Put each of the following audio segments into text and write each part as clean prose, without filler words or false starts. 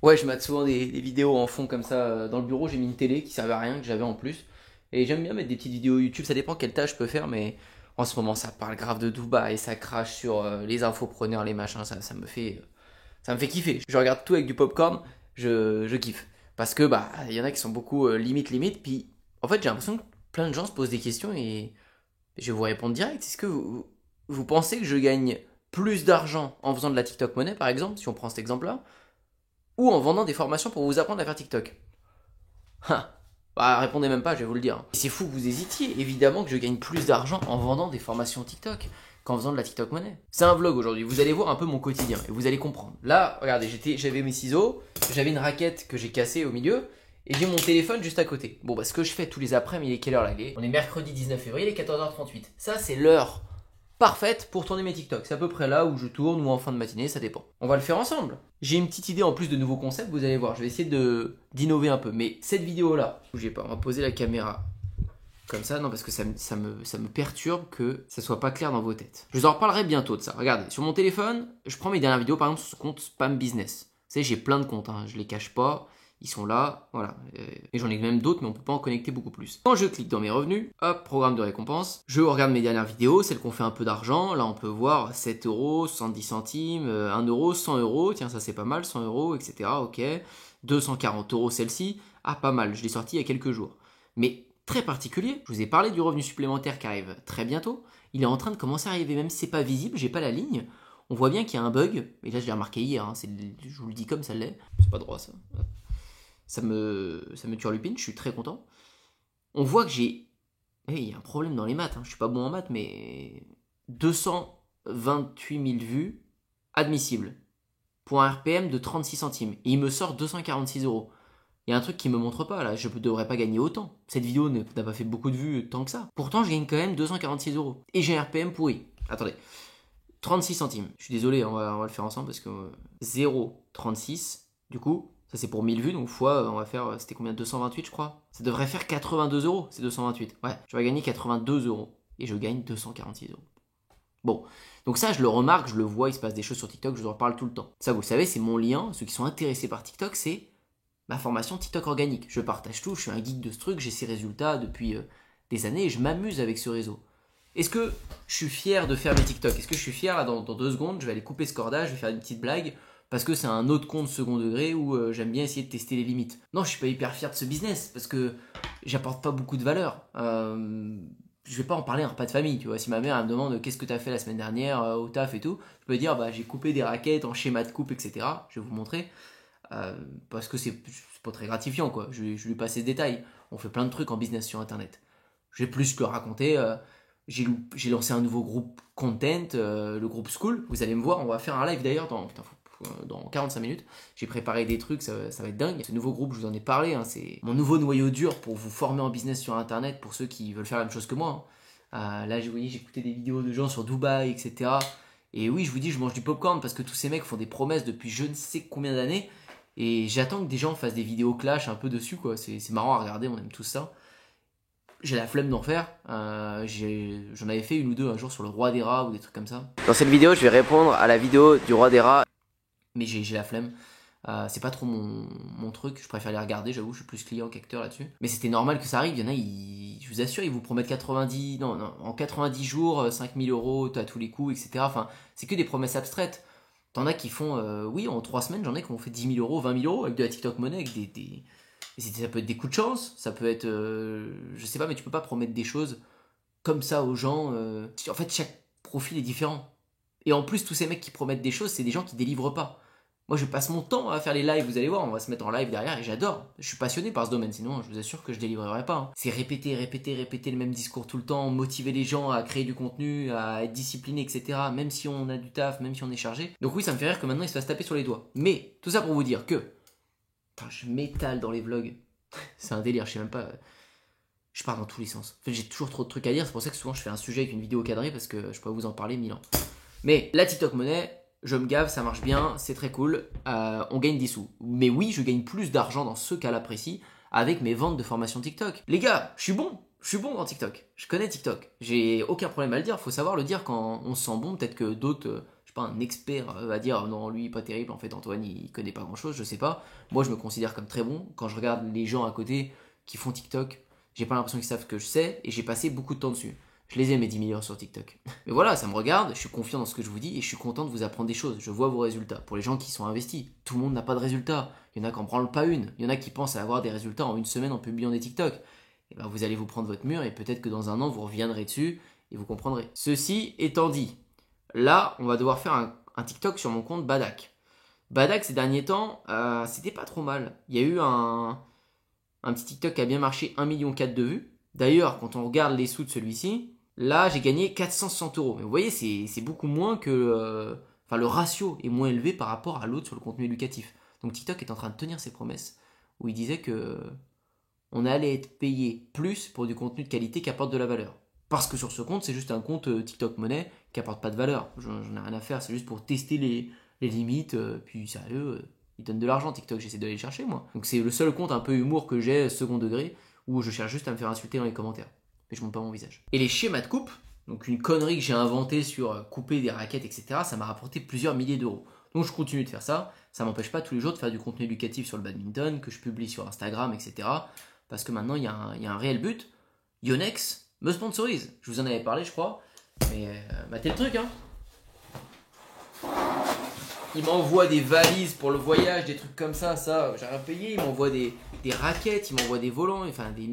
Ouais, je mate souvent des vidéos en fond comme ça. Dans le bureau, j'ai mis une télé qui servait à rien, que j'avais en plus. Et j'aime bien mettre des petites vidéos YouTube, ça dépend quelle tâche je peux faire, mais en ce moment, ça parle grave de Dubaï et ça crache sur les infopreneurs, les machins, ça me fait kiffer. Je regarde tout avec du popcorn, je kiffe. Parce que, bah, il y en a qui sont beaucoup limite, puis en fait, j'ai l'impression que plein de gens se posent des questions et je vais vous répondre direct. Est-ce que vous pensez que je gagne plus d'argent en faisant de la TikTok monnaie, par exemple, si on prend cet exemple-là, ou en vendant des formations pour vous apprendre à faire TikTok? Ah, bah, répondez même pas, je vais vous le dire. C'est fou que vous hésitiez. Évidemment que je gagne plus d'argent en vendant des formations TikTok qu'en faisant de la TikTok monnaie. C'est un vlog aujourd'hui. Vous allez voir un peu mon quotidien et vous allez comprendre. Là, regardez, j'avais mes ciseaux, j'avais une raquette que j'ai cassée au milieu et j'ai mon téléphone juste à côté. Bon, bah, ce que je fais tous les après-midi, il est quelle heure là? On est mercredi 19 février, il est 14h38. Ça, c'est l'heure parfaite pour tourner mes TikTok. C'est à peu près là où je tourne ou en fin de matinée, ça dépend. On va le faire ensemble. J'ai une petite idée en plus de nouveaux concepts, vous allez voir. Je vais essayer d'innover un peu. Mais cette vidéo-là, bougez pas, on va poser la caméra comme ça, non, parce que ça me perturbe que ça soit pas clair dans vos têtes. Je vous en reparlerai bientôt de ça. Regardez, sur mon téléphone, je prends mes dernières vidéos, par exemple, sur ce compte Spam Business. Vous savez, j'ai plein de comptes, hein, je les cache pas. Ils sont là, voilà. Et j'en ai même d'autres, mais on peut pas en connecter beaucoup plus. Quand je clique dans mes revenus, hop, programme de récompense, je regarde mes dernières vidéos, celles qu'on fait un peu d'argent. Là, on peut voir 7 euros, 70 centimes, 1 euro, 100 euros. Tiens, ça c'est pas mal, 100 euros, etc. Ok. 240 euros celle-ci. Ah, pas mal, je l'ai sorti il y a quelques jours. Mais très particulier, je vous ai parlé du revenu supplémentaire qui arrive très bientôt. Il est en train de commencer à arriver, même si c'est pas visible, j'ai pas la ligne. On voit bien qu'il y a un bug, et là je l'ai remarqué hier, hein, je vous le dis comme ça l'est, c'est pas droit ça. Ça me turlupine, je suis très content. On voit que j'ai. Il y a un problème dans les maths, hein. Je suis pas bon en maths, mais 228 000 vues admissibles pour un RPM de 36 centimes. Et il me sort 246 euros. Il y a un truc qui me montre pas là, je ne devrais pas gagner autant. Cette vidéo n'a pas fait beaucoup de vues tant que ça. Pourtant, je gagne quand même 246 euros. Et j'ai un RPM pourri. Attendez, 36 centimes. Je suis désolé, on va le faire ensemble parce que 0,36. Du coup, ça c'est pour 1000 vues, donc fois, on va faire, c'était combien? 228 je crois. Ça devrait faire 82 euros, c'est 228. Ouais, je vais gagner 82 euros. Et je gagne 246 euros. Bon, donc ça je le remarque, je le vois, il se passe des choses sur TikTok, je vous en reparle tout le temps. Ça vous le savez, c'est mon lien, ceux qui sont intéressés par TikTok, c'est ma formation TikTok organique. Je partage tout, je suis un geek de ce truc, j'ai ces résultats depuis des années et je m'amuse avec ce réseau. Est-ce que je suis fier de faire mes TikTok? Est-ce que je suis fier là dans 2 secondes, je vais aller couper ce cordage, je vais faire une petite blague parce que c'est un autre compte second degré où j'aime bien essayer de tester les limites. Non, je suis pas hyper fier de ce business parce que j'apporte pas beaucoup de valeur. Je vais pas en parler à un repas de famille, tu vois. Si ma mère elle me demande qu'est-ce que tu as fait la semaine dernière au taf et tout, je peux dire bah j'ai coupé des raquettes en schéma de coupe, etc. Je vais vous montrer. Parce que c'est pas très gratifiant quoi. Je lui passe ces détails. On fait plein de trucs en business sur internet. J'ai plus que raconter. J'ai lancé un nouveau groupe content, le groupe School. Vous allez me voir, on va faire un live d'ailleurs dans 45 minutes. J'ai préparé des trucs, ça va être dingue. Ce nouveau groupe, je vous en ai parlé, hein, c'est mon nouveau noyau dur pour vous former en business sur internet pour ceux qui veulent faire la même chose que moi, hein. Là, vous voyez, j'ai écouté des vidéos de gens sur Dubaï, etc. Et oui, je vous dis, je mange du popcorn parce que tous ces mecs font des promesses depuis je ne sais combien d'années. Et j'attends que des gens fassent des vidéos clash un peu dessus, quoi. C'est marrant à regarder, on aime tout ça. J'ai la flemme d'en faire. J'en avais fait une ou deux un jour sur le roi des rats ou des trucs comme ça. Dans cette vidéo, je vais répondre à la vidéo du roi des rats. Mais j'ai la flemme. C'est pas trop mon truc. Je préfère les regarder, j'avoue, je suis plus client qu'acteur là-dessus. Mais c'était normal que ça arrive. Il y en a, je vous assure, ils vous promettent 90. Non, non, en 90 jours, 5000 euros, t'as tous les coups, etc. Enfin, c'est que des promesses abstraites. T'en as qui font, oui, en 3 semaines, j'en ai qui ont fait 10 000 euros, 20 000 euros avec de la TikTok monnaie, avec ça peut être des coups de chance, ça peut être. Je sais pas, mais tu peux pas promettre des choses comme ça aux gens. En fait, chaque profil est différent. Et en plus, tous ces mecs qui promettent des choses, c'est des gens qui délivrent pas. Moi, je passe mon temps à faire les lives, vous allez voir, on va se mettre en live derrière et j'adore. Je suis passionné par ce domaine, sinon je vous assure que je délivrerai pas, hein. C'est répéter le même discours tout le temps, motiver les gens à créer du contenu, à être disciplinés, etc. Même si on a du taf, même si on est chargé. Donc oui, ça me fait rire que maintenant ils se fassent taper sur les doigts. Mais tout ça pour vous dire que je m'étale dans les vlogs. C'est un délire, je sais même pas. Je pars dans tous les sens. En fait, j'ai toujours trop de trucs à dire, c'est pour ça que souvent je fais un sujet avec une vidéo cadrée parce que je pourrais vous en parler 1000 ans. Mais la TikTok monnaie, je me gave, ça marche bien, c'est très cool, on gagne des sous. Mais oui, je gagne plus d'argent dans ce cas-là précis avec mes ventes de formation TikTok. Les gars, je suis bon dans TikTok. Je connais TikTok. J'ai aucun problème à le dire, faut savoir le dire quand on se sent bon, peut-être que d'autres, je sais pas un expert à dire non, lui, pas terrible, en fait, Antoine, il connaît pas grand-chose, je sais pas. Moi, je me considère comme très bon. Quand je regarde les gens à côté qui font TikTok, j'ai pas l'impression qu'ils savent ce que je sais et j'ai passé beaucoup de temps dessus. Je les ai mes 10 000 heures sur TikTok. Mais voilà, ça me regarde, je suis confiant dans ce que je vous dis et je suis content de vous apprendre des choses. Je vois vos résultats. Pour les gens qui sont investis, tout le monde n'a pas de résultats. Il y en a qui en branlent pas une. Il y en a qui pensent à avoir des résultats en une semaine en publiant des TikTok. Et ben vous allez vous prendre votre mur et peut-être que dans un an vous reviendrez dessus et vous comprendrez. Ceci étant dit, là on va devoir faire un TikTok sur mon compte Badak. Badak ces derniers temps, c'était pas trop mal. Il y a eu un petit TikTok qui a bien marché, 1,4 million de vues. D'ailleurs, quand on regarde les sous de celui-ci, là j'ai gagné 460 euros. Mais vous voyez, c'est beaucoup moins que... Enfin, le ratio est moins élevé par rapport à l'autre sur le contenu éducatif. Donc TikTok est en train de tenir ses promesses, où il disait que on allait être payé plus pour du contenu de qualité qui apporte de la valeur. Parce que sur ce compte, c'est juste un compte TikTok monnaie qui apporte pas de valeur. J'en ai rien à faire, c'est juste pour tester les limites. Puis sérieux, ils donnent de l'argent TikTok, j'essaie d'aller le chercher moi. Donc c'est le seul compte un peu humour que j'ai second degré où je cherche juste à me faire insulter dans les commentaires. Mais je montre pas mon visage. Et les schémas de coupe, donc une connerie que j'ai inventée sur couper des raquettes, etc., ça m'a rapporté plusieurs milliers d'euros. Donc je continue de faire ça. Ça m'empêche pas tous les jours de faire du contenu éducatif sur le badminton, que je publie sur Instagram, etc. Parce que maintenant, il y a un réel but. Yonex me sponsorise. Je vous en avais parlé, je crois. Mais matez le truc, hein. Il m'envoie des valises pour le voyage, des trucs comme ça j'ai rien payé. Il m'envoie des raquettes, il m'envoie des volants, enfin des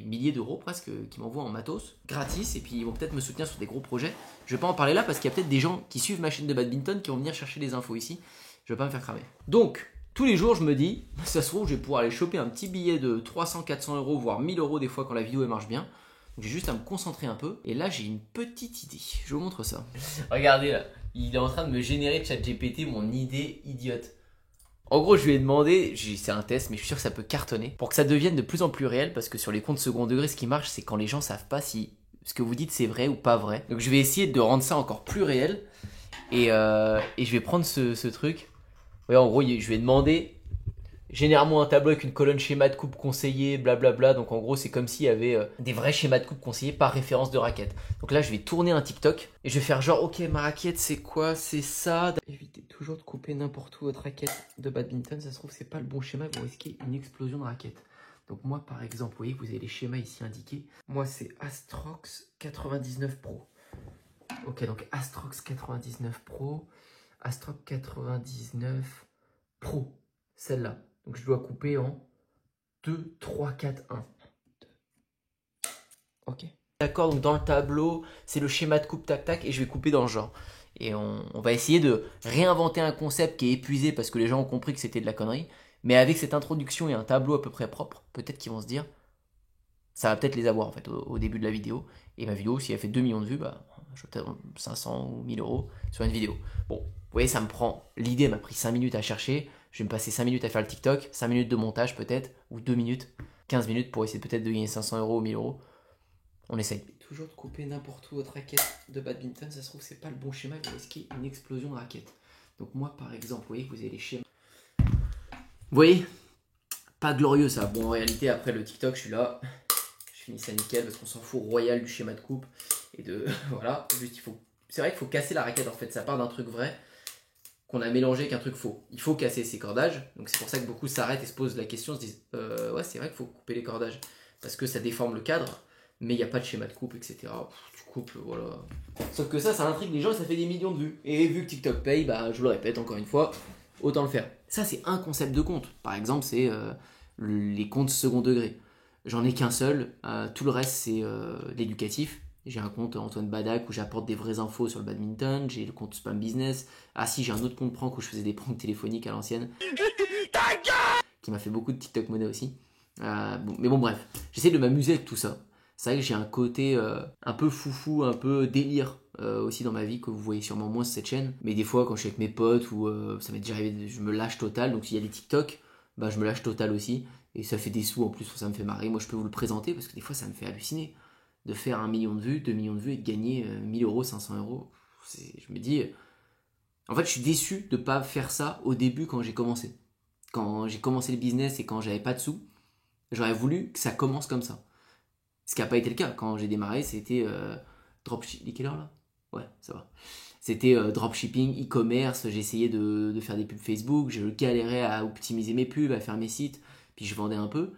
milliers d'euros presque qui m'envoient en matos, gratis. Et puis ils vont peut-être me soutenir sur des gros projets. Je vais pas en parler là parce qu'il y a peut-être des gens qui suivent ma chaîne de badminton qui vont venir chercher des infos ici. Je vais pas me faire cramer. Donc, tous les jours, je me dis, ça se trouve, je vais pouvoir aller choper un petit billet de 300, 400 euros, voire 1000 euros des fois quand la vidéo elle marche bien. Donc j'ai juste à me concentrer un peu. Et là, j'ai une petite idée. Je vous montre ça. Regardez là, il est en train de me générer ChatGPT mon idée idiote. En gros, je lui ai demandé, c'est un test, mais je suis sûr que ça peut cartonner, pour que ça devienne de plus en plus réel, parce que sur les comptes second degré, ce qui marche, c'est quand les gens savent pas si ce que vous dites c'est vrai ou pas vrai. Donc je vais essayer de rendre ça encore plus réel. Et je vais prendre ce truc. Ouais, en gros, je vais demander généralement un tableau avec une colonne schéma de coupe conseillé, blablabla. Donc en gros, c'est comme s'il y avait des vrais schémas de coupe conseillés par référence de raquette. Donc là, je vais tourner un TikTok et je vais faire genre, ok, ma raquette, c'est quoi? C'est ça. Évitez toujours de couper n'importe où votre raquette de badminton. Ça se trouve, c'est pas le bon schéma. Vous risquez une explosion de raquette. Donc moi, par exemple, vous voyez, vous avez les schémas ici indiqués. Moi, c'est Astrox 99 Pro. Ok, donc Astrox 99 Pro. Astrox 99 Pro. Celle-là. Donc je dois couper en 2, 3, 4, 1. Ok. D'accord, donc dans le tableau, c'est le schéma de coupe tac-tac et je vais couper dans le genre. Et on va essayer de réinventer un concept qui est épuisé parce que les gens ont compris que c'était de la connerie. Mais avec cette introduction et un tableau à peu près propre, peut-être qu'ils vont se dire, ça va peut-être les avoir en fait au début de la vidéo. Et ma vidéo, si elle fait 2 millions de vues, bah, je vais peut-être 500 ou 1000 euros sur une vidéo. Bon, vous voyez, ça me prend, l'idée m'a pris 5 minutes à chercher. Je vais me passer 5 minutes à faire le TikTok, 5 minutes de montage peut-être, ou 2 minutes, 15 minutes pour essayer peut-être de gagner 500 euros ou 1000 euros. On essaye. Toujours de couper n'importe où votre raquette de badminton, ça se trouve, c'est pas le bon schéma, vous risquez une explosion de raquette. Donc moi, par exemple, vous voyez que vous avez les schémas. Vous voyez, pas glorieux ça. Bon, en réalité, après le TikTok, je suis là. Je finis ça nickel parce qu'on s'en fout royal du schéma de coupe. Et de... voilà, juste il faut... C'est vrai qu'il faut casser la raquette en fait, ça part d'un truc vrai qu'on a mélangé avec un truc faux. Il faut casser ces cordages, donc c'est pour ça que beaucoup s'arrêtent et se posent la question, se disent ouais c'est vrai qu'il faut couper les cordages, parce que ça déforme le cadre, mais il n'y a pas de schéma de coupe, etc. Tu coupes, voilà. Sauf que ça intrigue les gens et ça fait des millions de vues. Et vu que TikTok paye, bah je vous le répète encore une fois, autant le faire. Ça c'est un concept de compte. Par exemple c'est les comptes second degré. J'en ai qu'un seul, tout le reste c'est l'éducatif. J'ai un compte Antoine Badak où j'apporte des vraies infos sur le badminton. J'ai le compte Spam Business. Ah si, j'ai un autre compte prank où je faisais des pranks téléphoniques à l'ancienne. Qui m'a fait beaucoup de TikTok monnaie aussi. Mais bon, bref. J'essaie de m'amuser avec tout ça. C'est vrai que j'ai un côté un peu foufou, un peu délire aussi dans ma vie, que vous voyez sûrement moins sur cette chaîne. Mais des fois, quand je suis avec mes potes ou ça m'est déjà arrivé, je me lâche total. Donc s'il y a des TikTok, bah, je me lâche total aussi. Et ça fait des sous en plus, ça me fait marrer. Moi, je peux vous le présenter parce que des fois, ça me fait halluciner. De faire 1 million de vues, 2 millions de vues et de gagner 1000 euros, 500 euros. Je me dis, en fait, je suis déçu de ne pas faire ça au début quand j'ai commencé. Quand j'ai commencé le business et quand j'avais pas de sous, j'aurais voulu que ça commence comme ça. Ce qui n'a pas été le cas. Quand j'ai démarré, c'était dropship. Il est quelle heure là? Ouais, ça va. C'était dropshipping, e-commerce, j'essayais de faire des pubs Facebook, je galérais à optimiser mes pubs, à faire mes sites, puis je vendais un peu.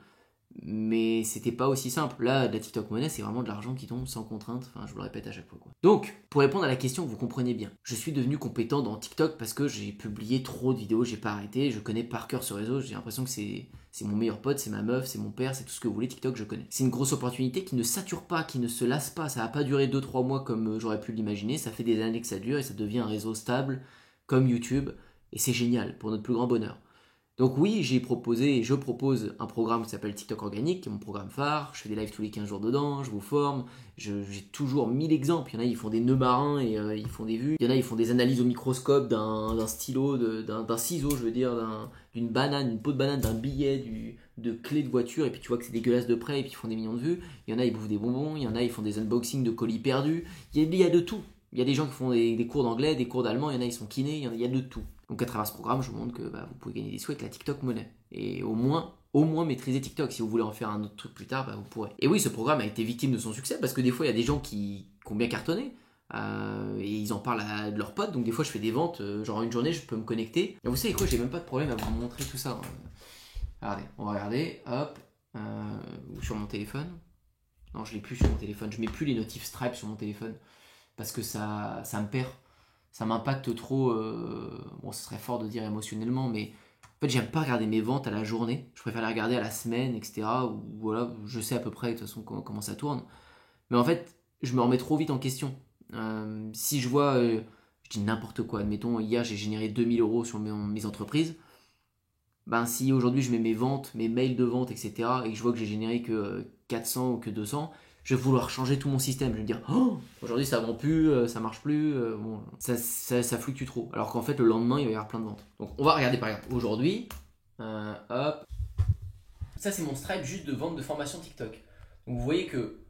Mais c'était pas aussi simple. Là, de la TikTok monnaie, c'est vraiment de l'argent qui tombe sans contrainte. Enfin, je vous le répète à chaque fois, quoi. Donc, pour répondre à la question, vous comprenez bien. Je suis devenu compétent dans TikTok parce que j'ai publié trop de vidéos, j'ai pas arrêté. Je connais par cœur ce réseau. J'ai l'impression que c'est mon meilleur pote, c'est ma meuf, c'est mon père, c'est tout ce que vous voulez. TikTok, je connais. C'est une grosse opportunité qui ne sature pas, qui ne se lasse pas. Ça va pas durer 2-3 mois comme j'aurais pu l'imaginer. Ça fait des années que ça dure et ça devient un réseau stable comme YouTube. Et c'est génial pour notre plus grand bonheur. Donc oui, j'ai proposé et je propose un programme qui s'appelle TikTok Organique, qui est mon programme phare. Je fais des lives tous les 15 jours dedans, je vous forme. J'ai toujours 1000 exemples. Il y en a, ils font des nœuds marins et ils font des vues. Il y en a, ils font des analyses au microscope d'un stylo, d'un ciseau, je veux dire, d'une banane, une peau de banane, d'un billet, de clés de voiture. Et puis tu vois que c'est dégueulasse de près et puis ils font des millions de vues. Il y en a, ils bouffent des bonbons. Il y en a, ils font des unboxings de colis perdus. Il y a de tout. Il y a des gens qui font des cours d'anglais, des cours d'allemand. Il y en a, ils sont kinés. Il y a de tout. Donc à travers ce programme, je vous montre que vous pouvez gagner des sous avec la TikTok monnaie. Et au moins maîtriser TikTok. Si vous voulez en faire un autre truc plus tard, vous pourrez. Et oui, ce programme a été victime de son succès parce que des fois, il y a des gens qui ont bien cartonné. Et ils en parlent à de leurs potes. Donc des fois, je fais des ventes. Genre une journée, je peux me connecter. Et vous savez quoi, j'ai même pas de problème à vous montrer tout ça. Regardez, on va regarder. Hop. Sur mon téléphone. Non, je l'ai plus sur mon téléphone. Je mets plus les notifs Stripe sur mon téléphone. Parce que ça me perd. Ça m'impacte trop, bon, ce serait fort de dire émotionnellement, mais en fait, j'aime pas regarder mes ventes à la journée. Je préfère les regarder à la semaine, etc. Où, voilà, je sais à peu près de toute façon comment ça tourne. Mais en fait, je me remets trop vite en question. Si je vois, je dis n'importe quoi, admettons, hier j'ai généré 2000 € sur mes entreprises. Ben, si aujourd'hui je mets mes ventes, mes mails de vente, etc., et que je vois que j'ai généré que 400 ou que 200, je vais vouloir changer tout mon système. Je vais me dire, oh, aujourd'hui ça vend plus, ça marche plus, bon, ça fluctue trop. Alors qu'en fait, le lendemain, il va y avoir plein de ventes. Donc, on va regarder par exemple aujourd'hui. Hop. Ça, c'est mon Stripe juste de vente de formation TikTok. Donc, vous voyez que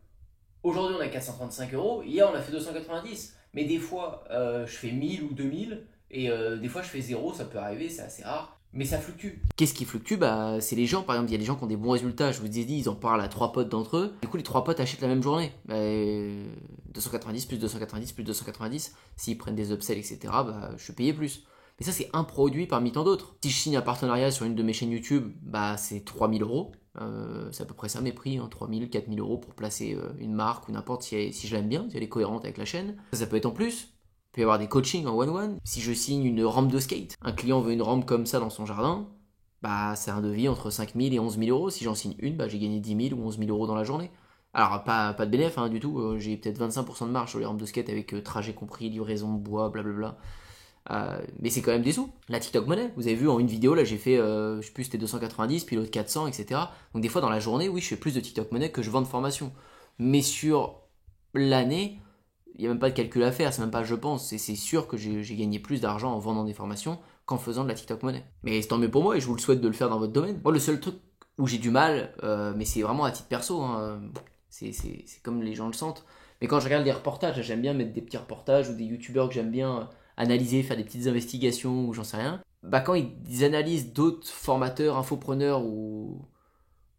aujourd'hui, on a 435 €. Hier, on a fait 290. Mais des fois, je fais 1000 ou 2000. Et des fois, je fais 0. Ça peut arriver, c'est assez rare. Mais ça fluctue. Qu'est-ce qui fluctue? C'est les gens, par exemple, il y a des gens qui ont des bons résultats, je vous ai dit, ils en parlent à 3 potes d'entre eux. Du coup, les 3 potes achètent la même journée. 290 plus 290 plus 290, s'ils prennent des upsells, etc., je suis payé plus. Mais ça, c'est un produit parmi tant d'autres. Si je signe un partenariat sur une de mes chaînes YouTube, c'est 3000 €. C'est à peu près ça mes prix, 3000, 4000 € pour placer une marque ou n'importe si je l'aime bien, si elle est cohérente avec la chaîne. Ça peut être en plus. Il peut y avoir des coachings en one-one. Si je signe une rampe de skate, un client veut une rampe comme ça dans son jardin, c'est un devis entre 5000 et 11 000 €. Si j'en signe une, j'ai gagné 10 000 ou 11 000 € dans la journée. Alors, pas de bénéf du tout. J'ai peut-être 25% de marge sur les rampes de skate avec trajet compris, livraison de bois, blablabla. Mais c'est quand même des sous. La TikTok monnaie, vous avez vu en une vidéo, là j'ai fait, je sais plus, c'était 290, puis l'autre 400, etc. Donc des fois dans la journée, oui, je fais plus de TikTok monnaie que je vends de formation. Mais sur l'année, il n'y a même pas de calcul à faire, c'est même pas je pense, c'est sûr que j'ai gagné plus d'argent en vendant des formations qu'en faisant de la TikTok monnaie. Mais c'est tant mieux pour moi et je vous le souhaite de le faire dans votre domaine. Moi, le seul truc où j'ai du mal, mais c'est vraiment à titre perso, c'est comme les gens le sentent. Mais quand je regarde des reportages, j'aime bien mettre des petits reportages ou des youtubeurs que j'aime bien analyser, faire des petites investigations ou j'en sais rien. Quand ils analysent d'autres formateurs, infopreneurs ou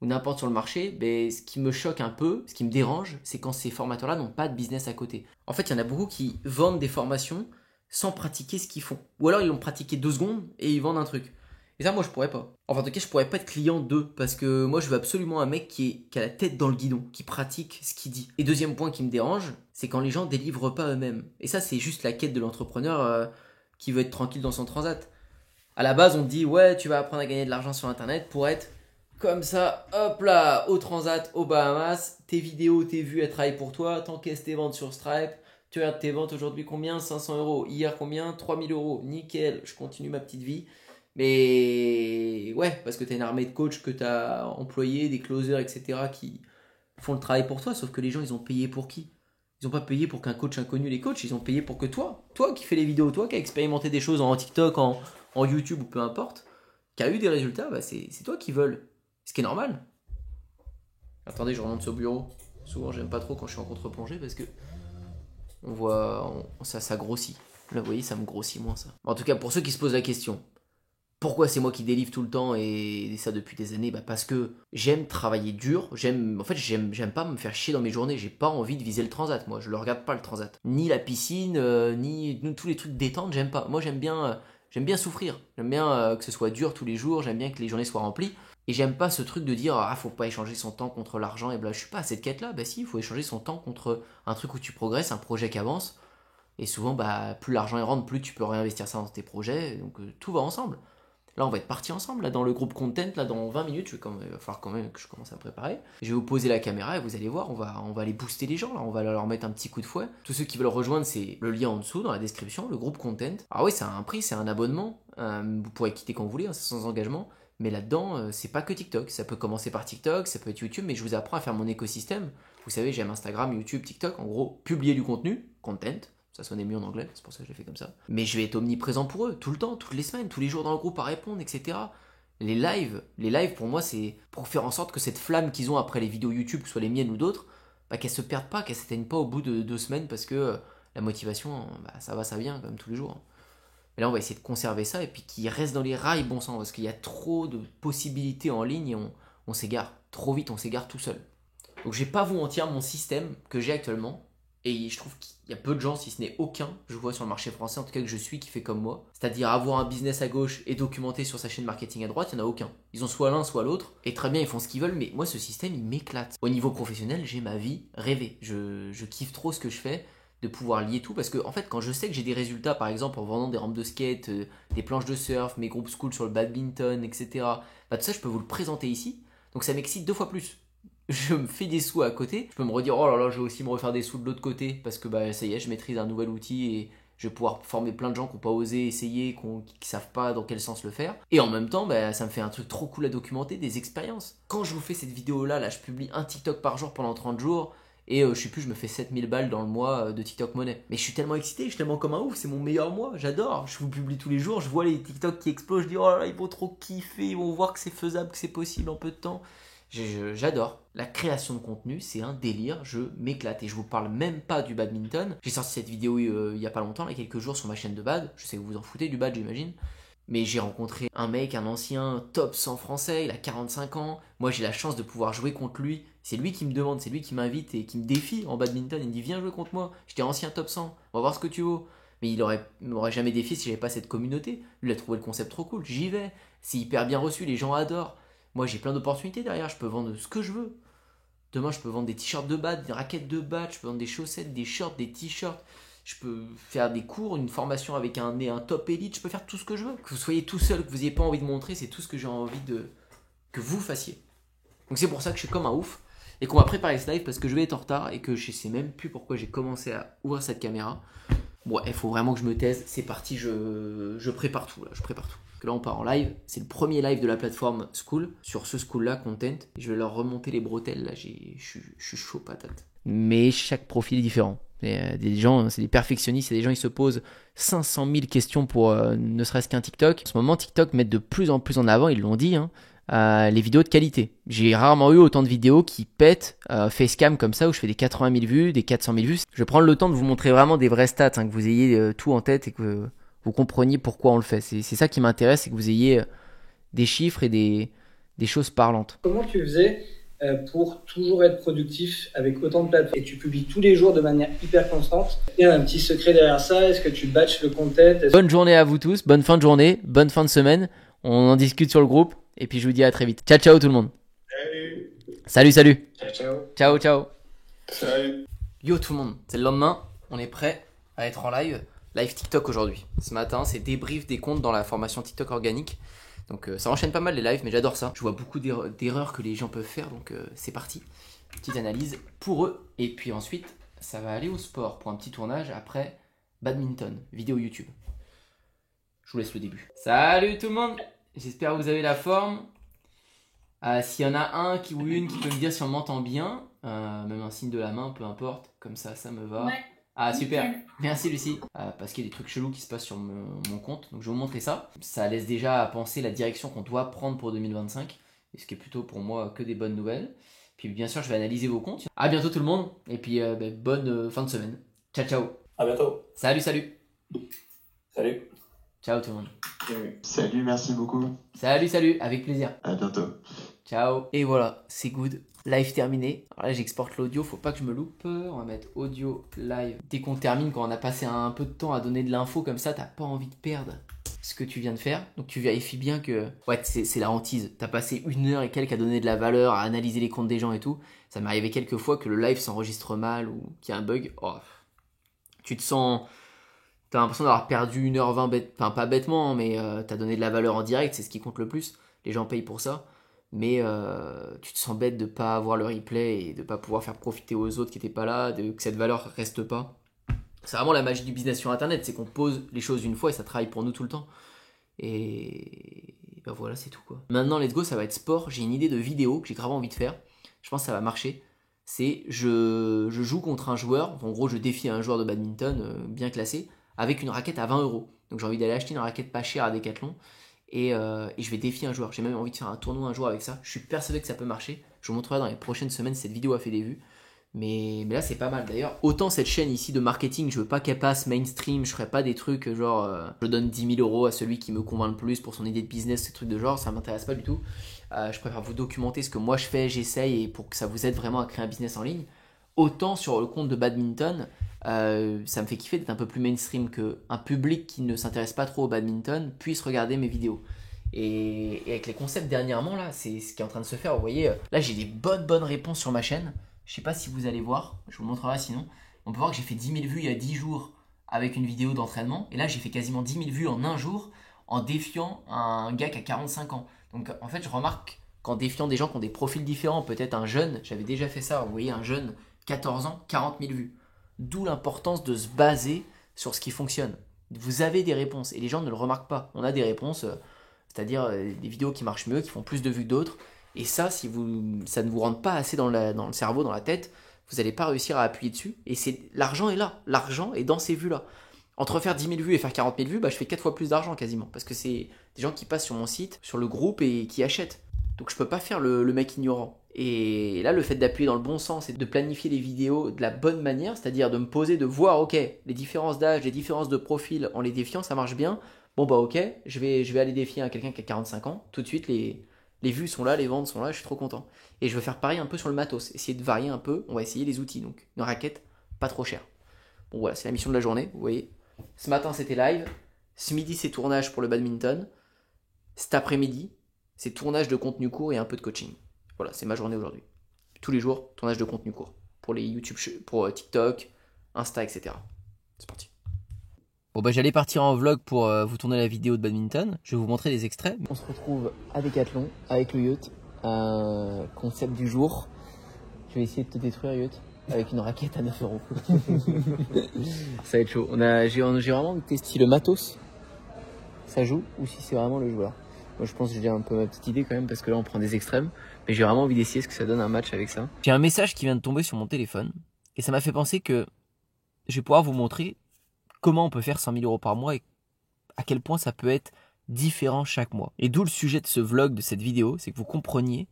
n'importe sur le marché, ce qui me choque un peu, ce qui me dérange, c'est quand ces formateurs-là n'ont pas de business à côté. En fait, il y en a beaucoup qui vendent des formations sans pratiquer ce qu'ils font. Ou alors ils ont pratiqué 2 secondes et ils vendent un truc. Et ça, moi, je pourrais pas. Enfin, en tout cas, je pourrais pas être client d'eux parce que moi, je veux absolument un mec qui a la tête dans le guidon, qui pratique ce qu'il dit. Et deuxième point qui me dérange, c'est quand les gens délivrent pas eux-mêmes. Et ça, c'est juste la quête de l'entrepreneur qui veut être tranquille dans son transat. À la base, on te dit, ouais, tu vas apprendre à gagner de l'argent sur Internet pour être comme ça, hop là, au Transat, aux Bahamas, tes vidéos, tes vues, elles travaillent pour toi, t'encaisses tes ventes sur Stripe, tu regardes tes ventes aujourd'hui combien? 500 €, hier combien? 3000 €, nickel, je continue ma petite vie. Mais ouais, parce que t'as une armée de coachs que t'as employés, des closers, etc. qui font le travail pour toi, sauf que les gens, ils ont payé pour qui? Ils n'ont pas payé pour qu'un coach inconnu les coach, ils ont payé pour que toi qui fais les vidéos, toi qui as expérimenté des choses en TikTok, en YouTube ou peu importe, qui a eu des résultats, c'est toi qui veulent. Ce qui est normal. Attendez, je remonte au bureau. Souvent, j'aime pas trop quand je suis en contre-plongée parce que on voit, ça grossit. Là, vous voyez, ça me grossit moins ça. En tout cas, pour ceux qui se posent la question, Pourquoi c'est moi qui délivre tout le temps et ça depuis des années? Parce que j'aime travailler dur, j'aime pas me faire chier dans mes journées, j'ai pas envie de viser le transat, moi je le regarde pas le transat. Ni la piscine, ni tous les trucs détente, j'aime pas. Moi j'aime bien souffrir, j'aime bien que ce soit dur tous les jours, j'aime bien que les journées soient remplies. Et j'aime pas ce truc de dire faut pas échanger son temps contre l'argent et je suis pas à cette quête là, si, il faut échanger son temps contre un truc où tu progresses, un projet qui avance. Et souvent plus l'argent il rentre, plus tu peux réinvestir ça dans tes projets, donc tout va ensemble. Là, on va être partis ensemble, là, dans le groupe content, là, dans 20 minutes, il va falloir quand même que je commence à me préparer. Je vais vous poser la caméra et vous allez voir, on va aller booster les gens, là, on va leur mettre un petit coup de fouet. Tous ceux qui veulent rejoindre, c'est le lien en dessous, dans la description, le groupe content. Alors oui, c'est un prix, c'est un abonnement, vous pourrez quitter quand vous voulez, c'est sans engagement. Mais là-dedans, c'est pas que TikTok, ça peut commencer par TikTok, ça peut être YouTube, mais je vous apprends à faire mon écosystème. Vous savez, j'aime Instagram, YouTube, TikTok, en gros, publier du contenu, content. Ça sonnait mieux en anglais, c'est pour ça que je l'ai fait comme ça. Mais je vais être omniprésent pour eux, tout le temps, toutes les semaines, tous les jours dans le groupe à répondre, etc. Les lives pour moi, c'est pour faire en sorte que cette flamme qu'ils ont après les vidéos YouTube, que ce soit les miennes ou d'autres, qu'elle se perde pas, qu'elle s'éteigne pas au bout de 2 semaines parce que la motivation, ça va, ça vient quand même tous les jours. Mais là, on va essayer de conserver ça et puis qu'ils restent dans les rails bon sang parce qu'il y a trop de possibilités en ligne et on s'égare. Trop vite, on s'égare tout seul. Donc, je vais pas vous mentir, mon système que j'ai actuellement, et je trouve qu'il y a peu de gens, si ce n'est aucun, je vois sur le marché français, en tout cas que je suis, qui fait comme moi. C'est-à-dire avoir un business à gauche et documenter sur sa chaîne marketing à droite, il n'y en a aucun. Ils ont soit l'un, soit l'autre. Et très bien, ils font ce qu'ils veulent, mais moi, ce système, il m'éclate. Au niveau professionnel, j'ai ma vie rêvée. Je kiffe trop ce que je fais, de pouvoir lier tout. Parce que, en fait, quand je sais que j'ai des résultats, par exemple, en vendant des rampes de skate, des planches de surf, mes groupes school sur le badminton, etc., tout ça, je peux vous le présenter ici. Donc ça m'excite 2 fois plus. Je me fais des sous à côté, je peux me redire oh là là, je vais aussi me refaire des sous de l'autre côté parce que ça y est, je maîtrise un nouvel outil et je vais pouvoir former plein de gens qui n'ont pas osé essayer, qui savent pas dans quel sens le faire. Et en même temps, ça me fait un truc trop cool à documenter, des expériences. Quand je vous fais cette vidéo là, je publie un TikTok par jour pendant 30 jours et je sais plus, je me fais 7000 balles dans le mois de TikTok monnaie. Mais je suis tellement excité, je suis tellement comme un ouf, c'est mon meilleur mois, j'adore. Je vous publie tous les jours, je vois les TikTok qui explosent, je dis oh là là, ils vont trop kiffer, ils vont voir que c'est faisable, que c'est possible en peu de temps. J'adore. La création de contenu, c'est un délire, je m'éclate. Et je vous parle même pas du badminton. J'ai sorti cette vidéo il y a pas longtemps, il y a quelques jours sur ma chaîne de bad. Je sais que vous vous en foutez du bad, j'imagine. Mais j'ai rencontré un mec, un ancien top 100 français, il a 45 ans. Moi, j'ai la chance de pouvoir jouer contre lui. C'est lui qui me demande, c'est lui qui m'invite et qui me défie en badminton. Il me dit viens jouer contre moi. J'étais ancien top 100, on va voir ce que tu vaux. Mais il m'aurait jamais défié si j'avais pas cette communauté. Lui, il a trouvé le concept trop cool, j'y vais. C'est hyper bien reçu, les gens adorent. Moi, j'ai plein d'opportunités derrière, je peux vendre ce que je veux. Demain, je peux vendre des t-shirts de bad, des raquettes de bad, je peux vendre des chaussettes, des shorts, des t-shirts. Je peux faire des cours, une formation avec un top élite, je peux faire tout ce que je veux. Que vous soyez tout seul, que vous n'ayez pas envie de montrer, c'est tout ce que j'ai envie que vous fassiez. Donc c'est pour ça que je suis comme un ouf et qu'on va préparer ce live parce que je vais être en retard et que je sais même plus pourquoi j'ai commencé à ouvrir cette caméra. Bon, il faut vraiment que je me taise, c'est parti, je prépare tout là, je prépare tout. Là on part en live, c'est le premier live de la plateforme School, sur ce School là, Content, je vais leur remonter les bretelles, là je suis chaud patate. Mais chaque profil est différent, des gens, c'est des perfectionnistes, c'est des gens qui se posent 500 000 questions pour ne serait-ce qu'un TikTok. En ce moment TikTok met de plus en plus en avant, ils l'ont dit, les vidéos de qualité. J'ai rarement eu autant de vidéos qui pètent facecam comme ça où je fais des 80 000 vues, des 400 000 vues. Je vais prendre le temps de vous montrer vraiment des vrais stats, que vous ayez tout en tête et que vous compreniez pourquoi on le fait. C'est ça qui m'intéresse, c'est que vous ayez des chiffres et des choses parlantes. Comment tu faisais pour toujours être productif avec autant de plateformes et tu publies tous les jours de manière hyper constante? Il y a un petit secret derrière ça? Est-ce que tu batches le content? Bonne journée à vous tous, bonne fin de journée, bonne fin de semaine. On en discute sur le groupe et puis je vous dis à très vite. Ciao ciao tout le monde. Salut. Salut. Ciao. Salut. Yo tout le monde, c'est le lendemain, on est prêt à être en live TikTok aujourd'hui. Ce matin, c'est débrief des comptes dans la formation TikTok organique. Donc ça enchaîne pas mal les lives, mais j'adore ça. Je vois beaucoup d'erreurs que les gens peuvent faire, donc c'est parti. Petite analyse pour eux. Et puis ensuite, ça va aller au sport pour un petit tournage. Après, badminton, vidéo YouTube. Je vous laisse le début. Salut tout le monde, j'espère que vous avez la forme. S'il y en a un ou une qui peut me dire si on m'entend bien, même un signe de la main, peu importe. Comme ça me va. Ouais. Ah super, merci Lucie. Parce qu'il y a des trucs chelous qui se passent sur mon compte, donc je vais vous montrer ça. Ça laisse déjà à penser la direction qu'on doit prendre pour 2025, et ce qui est plutôt pour moi que des bonnes nouvelles. Puis bien sûr je vais analyser vos comptes. À bientôt tout le monde, et puis bonne fin de semaine. Ciao. À bientôt. Salut. Salut. Ciao tout le monde. Salut, merci beaucoup. Salut, avec plaisir. À bientôt. Ciao. Et voilà, c'est good. Live terminé. Alors là, j'exporte l'audio, faut pas que je me loupe. On va mettre audio live. Dès qu'on termine, quand on a passé un peu de temps à donner de l'info comme ça, t'as pas envie de perdre ce que tu viens de faire. Donc tu vérifies bien que... Ouais, c'est la hantise. T'as passé 1 heure et quelques à donner de la valeur, à analyser les comptes des gens et tout. Ça m'est arrivé quelques fois que le live s'enregistre mal ou qu'il y a un bug. Oh, tu te sens... T'as l'impression d'avoir perdu 1h20 enfin pas bêtement, mais t'as donné de la valeur en direct, c'est ce qui compte le plus. Les gens payent pour ça. Mais tu te sens bête de pas avoir le replay et de pas pouvoir faire profiter aux autres qui étaient pas là, que cette valeur reste pas. C'est vraiment la magie du business sur internet, c'est qu'on pose les choses une fois et ça travaille pour nous tout le temps. Et ben voilà, c'est tout quoi. Maintenant, let's go, ça va être sport. J'ai une idée de vidéo que j'ai grave envie de faire. Je pense que ça va marcher. C'est je joue contre un joueur, en gros je défie un joueur de badminton bien classé, avec une raquette à 20€. Donc j'ai envie d'aller acheter une raquette pas chère à Decathlon et je vais défier un joueur. J'ai même envie de faire un tournoi un jour avec ça. Je suis persuadé que ça peut marcher. Je vous montrerai dans les prochaines semaines si cette vidéo a fait des vues. Mais là c'est pas mal d'ailleurs. Autant cette chaîne ici de marketing, je veux pas qu'elle passe mainstream, je ferai pas des trucs genre je donne 10 000€ à celui qui me convainc le plus pour son idée de business, ces trucs de genre, ça m'intéresse pas du tout. Je préfère vous documenter ce que moi je fais, j'essaye et pour que ça vous aide vraiment à créer un business en ligne. Autant sur le compte de badminton, ça me fait kiffer d'être un peu plus mainstream, qu'un public qui ne s'intéresse pas trop au badminton puisse regarder mes vidéos. Et avec les concepts dernièrement, là, c'est ce qui est en train de se faire. Vous voyez, là j'ai des bonnes réponses sur ma chaîne. Je sais pas si vous allez voir, je vous le montrerai sinon. On peut voir que j'ai fait 10 000 vues il y a 10 jours avec une vidéo d'entraînement. Et là j'ai fait quasiment 10 000 vues en un jour en défiant un gars qui a 45 ans. Donc en fait je remarque qu'en défiant des gens qui ont des profils différents, peut-être un jeune, j'avais déjà fait ça, vous voyez un jeune 14 ans, 40 000 vues. D'où l'importance de se baser sur ce qui fonctionne. Vous avez des réponses et les gens ne le remarquent pas. On a des réponses, c'est-à-dire des vidéos qui marchent mieux, qui font plus de vues que d'autres. Et ça, si ça ne vous rentre pas assez dans le cerveau, dans la tête, vous n'allez pas réussir à appuyer dessus. Et l'argent est là. L'argent est dans ces vues-là. Entre faire 10 000 vues et faire 40 000 vues, je fais 4 fois plus d'argent quasiment. Parce que c'est des gens qui passent sur mon site, sur le groupe et qui achètent. Donc je peux pas faire le mec ignorant. Et là, le fait d'appuyer dans le bon sens et de planifier les vidéos de la bonne manière, c'est-à-dire de me poser, de voir, ok, les différences d'âge, les différences de profil, en les défiant, ça marche bien. Bon bah ok, je vais aller défier à quelqu'un qui a 45 ans. Tout de suite, les vues sont là, les ventes sont là, je suis trop content. Et je veux faire pareil un peu sur le matos, essayer de varier un peu. On va essayer les outils, donc une raquette pas trop chère. Bon voilà, c'est la mission de la journée, vous voyez. Ce matin c'était live, ce midi c'est tournage pour le badminton, cet après-midi c'est tournage de contenu court et un peu de coaching. Voilà, c'est ma journée aujourd'hui. Tous les jours, tournage de contenu court. Pour les YouTube, pour TikTok, Insta, etc. C'est parti. Bon bah j'allais partir en vlog pour vous tourner la vidéo de badminton. Je vais vous montrer les extraits. On se retrouve à Decathlon avec le yacht. Concept du jour. Je vais essayer de te détruire yacht avec une raquette à 9€. Ça va être chaud. J'ai vraiment envie de tester si le matos ça joue ou si c'est vraiment le joueur. Moi je pense que j'ai un peu ma petite idée quand même parce que là on prend des extrêmes. Mais j'ai vraiment envie d'essayer ce que ça donne un match avec ça. J'ai un message qui vient de tomber sur mon téléphone et ça m'a fait penser que je vais pouvoir vous montrer comment on peut faire 100 000€ par mois et à quel point ça peut être différent chaque mois. Et d'où le sujet de ce vlog, de cette vidéo, c'est que vous compreniez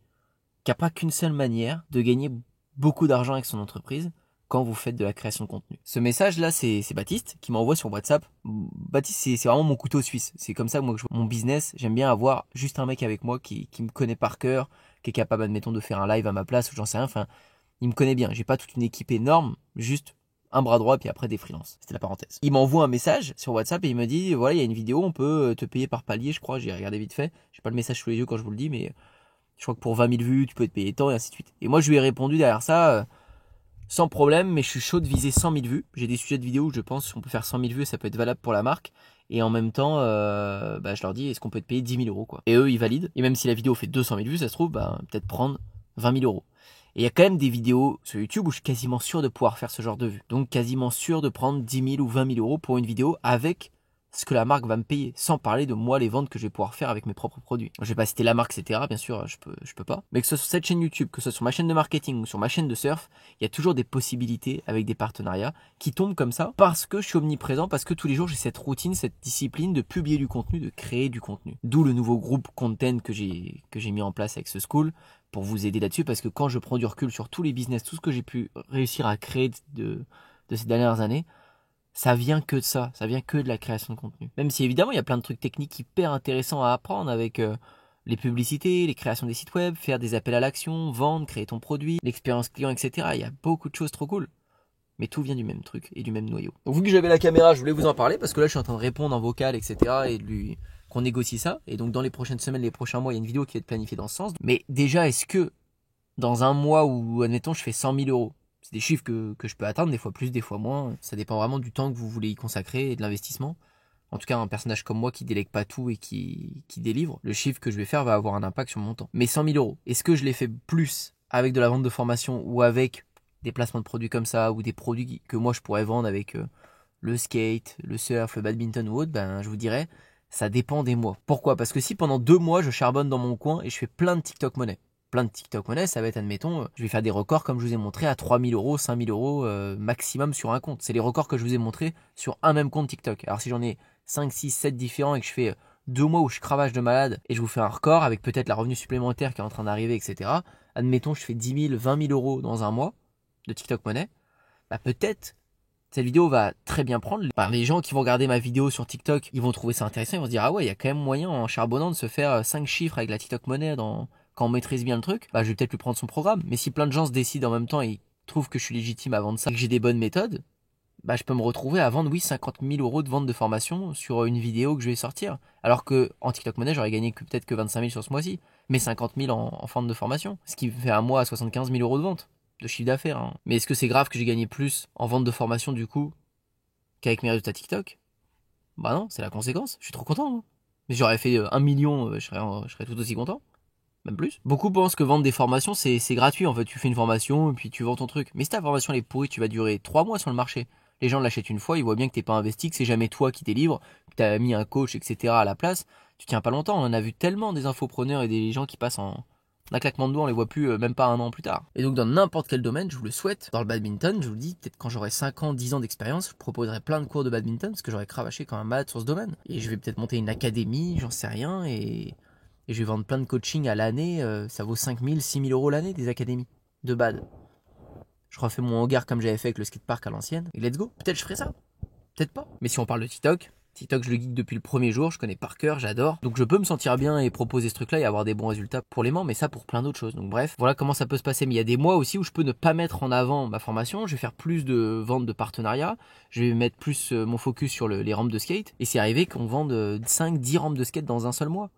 qu'il n'y a pas qu'une seule manière de gagner beaucoup d'argent avec son entreprise quand vous faites de la création de contenu. Ce message-là, c'est Baptiste qui m'envoie sur WhatsApp. Baptiste, c'est vraiment mon couteau suisse. C'est comme ça que moi, mon business, j'aime bien avoir juste un mec avec moi qui me connaît par cœur, qui est capable, admettons, de faire un live à ma place ou j'en sais rien. Enfin, il me connaît bien. J'ai pas toute une équipe énorme, juste un bras droit puis après des freelances. C'était la parenthèse. Il m'envoie un message sur WhatsApp et il me dit voilà, il y a une vidéo, on peut te payer par palier, je crois. J'ai regardé vite fait. J'ai pas le message sous les yeux quand je vous le dis, mais je crois que pour 20 000 vues, tu peux te payer tant et ainsi de suite. Et moi, je lui ai répondu derrière ça sans problème, mais je suis chaud de viser 100 000 vues. J'ai des sujets de vidéos où je pense qu'on peut faire 100 000 vues, ça peut être valable pour la marque. Et en même temps, je leur dis est-ce qu'on peut te payer 10 000€ quoi. Et eux, ils valident. Et même si la vidéo fait 200 000 vues, ça se trouve, peut-être prendre 20 000€. Et il y a quand même des vidéos sur YouTube où je suis quasiment sûr de pouvoir faire ce genre de vues. Donc quasiment sûr de prendre 10 000 ou 20 000€ pour une vidéo avec ce que la marque va me payer. Sans parler de moi, les ventes que je vais pouvoir faire avec mes propres produits. Je vais pas citer la marque, etc. Bien sûr, je peux pas. Mais que ce soit sur cette chaîne YouTube, que ce soit sur ma chaîne de marketing ou sur ma chaîne de surf, il y a toujours des possibilités avec des partenariats qui tombent comme ça parce que je suis omniprésent, parce que tous les jours j'ai cette routine, cette discipline de publier du contenu, de créer du contenu. D'où le nouveau groupe Content que j'ai mis en place avec ce school pour vous aider là-dessus, parce que quand je prends du recul sur tous les business, tout ce que j'ai pu réussir à créer de ces dernières années, ça vient que de ça vient que de la création de contenu. Même si évidemment il y a plein de trucs techniques hyper intéressants à apprendre avec les publicités, les créations des sites web, faire des appels à l'action, vendre, créer ton produit, l'expérience client, etc. Il y a beaucoup de choses trop cool. Mais tout vient du même truc et du même noyau. Donc vu que j'avais la caméra, je voulais vous en parler parce que là je suis en train de répondre en vocal, etc. et de lui qu'on négocie ça. Et donc dans les prochaines semaines, les prochains mois, il y a une vidéo qui va être planifiée dans ce sens. Mais déjà, est-ce que dans un mois où, admettons, je fais 100 000 euros, c'est des chiffres que je peux atteindre, des fois plus, des fois moins. Ça dépend vraiment du temps que vous voulez y consacrer et de l'investissement. En tout cas, un personnage comme moi qui délègue pas tout et qui délivre, le chiffre que je vais faire va avoir un impact sur mon temps. Mais 100 000 euros, est-ce que je les fais plus avec de la vente de formation ou avec des placements de produits comme ça ou des produits que moi je pourrais vendre avec le skate, le surf, le badminton ou autre, ben je vous dirais, ça dépend des mois. Pourquoi ? Parce que si pendant 2 mois je charbonne dans mon coin et je fais plein de TikTok monnaie, ça va être, admettons, je vais faire des records comme je vous ai montré à 3 000 euros, 5 000 euros maximum sur un compte. C'est les records que je vous ai montrés sur un même compte TikTok. Alors si j'en ai 5, 6, 7 différents et que je fais 2 mois où je cravache de malade et je vous fais un record avec peut-être la revenu supplémentaire qui est en train d'arriver, etc. Admettons, je fais 10 000, 20 000 euros dans un mois de TikTok monnaie, bah peut-être cette vidéo va très bien prendre. Les gens qui vont regarder ma vidéo sur TikTok, ils vont trouver ça intéressant, ils vont se dire ah ouais, il y a quand même moyen en charbonnant de se faire 5 chiffres avec la TikTok monnaie quand on maîtrise bien le truc, bah je vais peut-être lui prendre son programme. Mais si plein de gens se décident en même temps et ils trouvent que je suis légitime à vendre ça et que j'ai des bonnes méthodes, bah je peux me retrouver à vendre 50 000 euros de vente de formation sur une vidéo que je vais sortir. Alors que en TikTok monnaie, j'aurais gagné peut-être que 25 000 sur ce mois-ci, mais 50 000 en vente de formation, ce qui fait un mois à 75 000 euros de vente de chiffre d'affaires. Hein. Mais est-ce que c'est grave que j'ai gagné plus en vente de formation du coup qu'avec mes résultats TikTok ? Bah non, c'est la conséquence. Je suis trop content. Hein. Mais j'aurais fait 1 million, je serais tout aussi content. Même plus. Beaucoup pensent que vendre des formations, c'est gratuit. En fait, tu fais une formation et puis tu vends ton truc. Mais si ta formation elle est pourrie, tu vas durer 3 mois sur le marché. Les gens l'achètent une fois, ils voient bien que t'es pas investi, que c'est jamais toi qui délivre, que t'as mis un coach, etc. à la place. Tu tiens pas longtemps. On a vu tellement des infopreneurs et des gens qui passent en un claquement de doigts, on les voit plus même pas 1 an plus tard. Et donc dans n'importe quel domaine, je vous le souhaite. Dans le badminton, je vous le dis, peut-être quand j'aurai 5 ans, 10 ans d'expérience, je proposerai plein de cours de badminton parce que j'aurai cravaché comme un malade sur ce domaine. Et je vais peut-être monter une académie, j'en sais rien, et je vais vendre plein de coaching à l'année. Ça vaut 5 000, 6 000 euros l'année des académies de bad. Je refais mon hangar comme j'avais fait avec le skatepark à l'ancienne. Et let's go. Peut-être je ferai ça. Peut-être pas. Mais si on parle de TikTok, je le geek depuis le premier jour, je connais par cœur, j'adore. Donc je peux me sentir bien et proposer ce truc-là et avoir des bons résultats pour les membres, mais ça pour plein d'autres choses. Donc bref, voilà comment ça peut se passer. Mais il y a des mois aussi où je peux ne pas mettre en avant ma formation, je vais faire plus de ventes de partenariats, je vais mettre plus mon focus sur les rampes de skate. Et c'est arrivé qu'on vende 5, 10 rampes de skate dans un seul mois.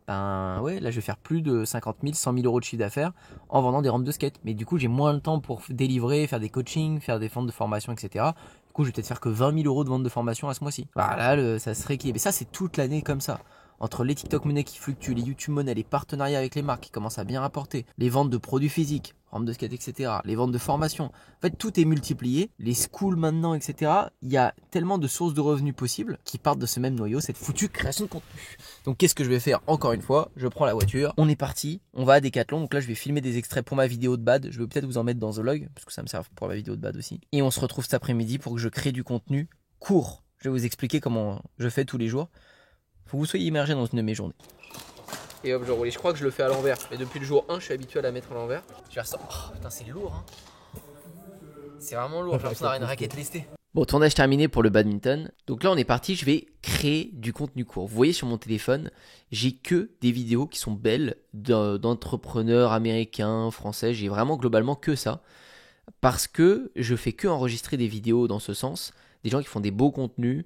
Ben ouais, là je vais faire plus de 50 000, 100 000 euros de chiffre d'affaires en vendant des rampes de skate. Mais du coup j'ai moins le temps pour délivrer, faire des coachings, faire des ventes de formation, etc. Du coup je vais peut-être faire que 20 000 euros de vente de formation à ce mois-ci. Voilà, ça se rééquilibre. Et ça c'est toute l'année comme ça. Entre les TikTok monnaie qui fluctuent, les YouTube monnaie, les partenariats avec les marques qui commencent à bien rapporter, les ventes de produits physiques, rampes de skate, etc., les ventes de formation. En fait, tout est multiplié. Les schools maintenant, etc. Il y a tellement de sources de revenus possibles qui partent de ce même noyau, cette foutue création de contenu. Donc, qu'est-ce que je vais faire encore une fois ? Je prends la voiture, on est parti, on va à Decathlon. Donc là, je vais filmer des extraits pour ma vidéo de bad. Je vais peut-être vous en mettre dans The Log, parce que ça me sert pour la vidéo de bad aussi. Et on se retrouve cet après-midi pour que je crée du contenu court. Je vais vous expliquer comment je fais tous les jours. Faut que vous soyez immergé dans une de mes journées. Et hop, je roule. Je crois que je le fais à l'envers. Mais depuis le jour 1, je suis habitué à la mettre à l'envers. Je vais faire ça. Oh putain, c'est lourd, hein. C'est vraiment lourd. J'ai l'impression d'avoir une raquette lestée. Bon, tournage terminé pour le badminton. Donc là, on est parti. Je vais créer du contenu court. Vous voyez sur mon téléphone, j'ai que des vidéos qui sont belles d'entrepreneurs américains, français. J'ai vraiment globalement que ça. Parce que je fais que enregistrer des vidéos dans ce sens. Des gens qui font des beaux contenus,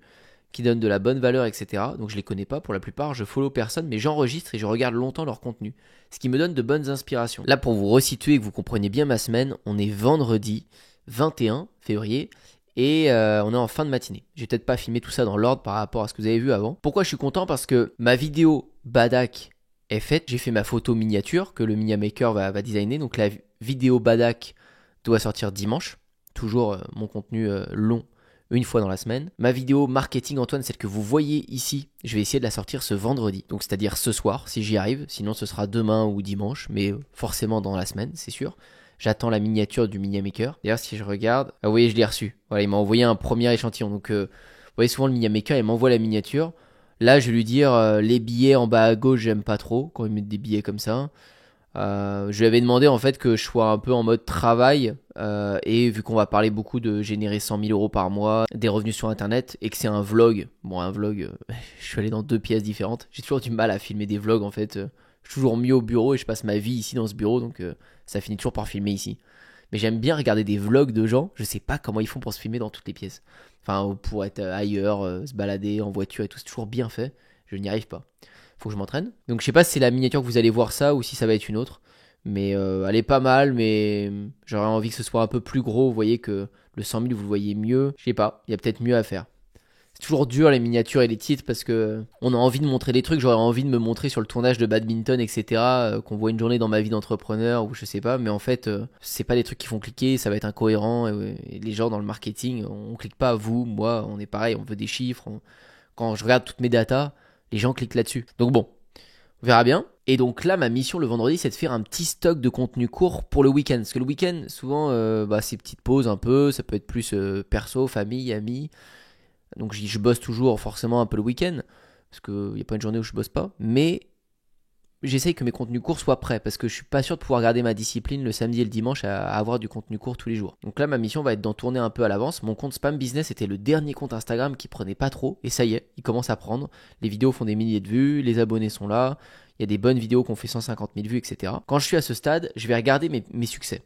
qui donnent de la bonne valeur, etc. Donc je les connais pas pour la plupart, je follow personne, mais j'enregistre et je regarde longtemps leur contenu. Ce qui me donne de bonnes inspirations. Là, pour vous resituer et que vous compreniez bien ma semaine, on est vendredi 21 février et on est en fin de matinée. J'ai peut-être pas filmé tout ça dans l'ordre par rapport à ce que vous avez vu avant. Pourquoi je suis content ? Parce que ma vidéo Badak est faite. J'ai fait ma photo miniature que le Miniamaker Maker va designer. Donc la vidéo Badak doit sortir dimanche. Toujours mon contenu long. Une fois dans la semaine. Ma vidéo marketing Antoine, celle que vous voyez ici, je vais essayer de la sortir ce vendredi. Donc c'est-à-dire ce soir, si j'y arrive. Sinon ce sera demain ou dimanche, mais forcément dans la semaine, c'est sûr. J'attends la miniature du Miniamaker. D'ailleurs, si je regarde, vous voyez, je l'ai reçu. Voilà, il m'a envoyé un premier échantillon. Donc vous voyez souvent le Miniamaker, il m'envoie la miniature. Là, je vais lui dire les billets en bas à gauche, j'aime pas trop quand ils mettent des billets comme ça. Je lui avais demandé en fait que je sois un peu en mode travail et vu qu'on va parler beaucoup de générer 100 000 euros par mois, des revenus sur internet et que c'est un vlog, je suis allé dans 2 pièces différentes. J'ai toujours du mal à filmer des vlogs en fait. Je suis toujours mieux au bureau et je passe ma vie ici dans ce bureau donc ça finit toujours par filmer ici. Mais j'aime bien regarder des vlogs de gens, je sais pas comment ils font pour se filmer dans toutes les pièces. Enfin pour être ailleurs, se balader en voiture et tout, c'est toujours bien fait. Je n'y arrive pas. Faut que je m'entraîne. Donc je sais pas si c'est la miniature que vous allez voir ça ou si ça va être une autre. Mais elle est pas mal, mais j'aurais envie que ce soit un peu plus gros. Vous voyez que le 100 000 vous le voyez mieux. Je sais pas, il y a peut-être mieux à faire. C'est toujours dur les miniatures et les titres parce que on a envie de montrer des trucs. J'aurais envie de me montrer sur le tournage de badminton, etc. Qu'on voit une journée dans ma vie d'entrepreneur ou je sais pas. Mais en fait, c'est pas des trucs qui font cliquer. Ça va être incohérent. Et les gens dans le marketing, on clique pas. Vous, moi, on est pareil. On veut des chiffres. Quand je regarde toutes mes datas, les gens cliquent là-dessus. Donc bon, on verra bien. Et donc là, ma mission le vendredi, c'est de faire un petit stock de contenu court pour le week-end. Parce que le week-end, souvent, c'est petites pauses un peu. Ça peut être plus perso, famille, amis. Donc je bosse toujours forcément un peu le week-end. Parce qu'il n'y a pas une journée où je bosse pas. Mais j'essaye que mes contenus courts soient prêts. Parce que je suis pas sûr de pouvoir garder ma discipline le samedi et le dimanche à avoir du contenu court tous les jours. Donc là, ma mission va être d'en tourner un peu à l'avance. Mon compte Spam Business était le dernier compte Instagram qui prenait pas trop. Et ça y est, il commence à prendre. Les vidéos font des milliers de vues. Les abonnés sont là. Il y a des bonnes vidéos qui ont fait 150 000 vues, etc. Quand je suis à ce stade, je vais regarder mes succès.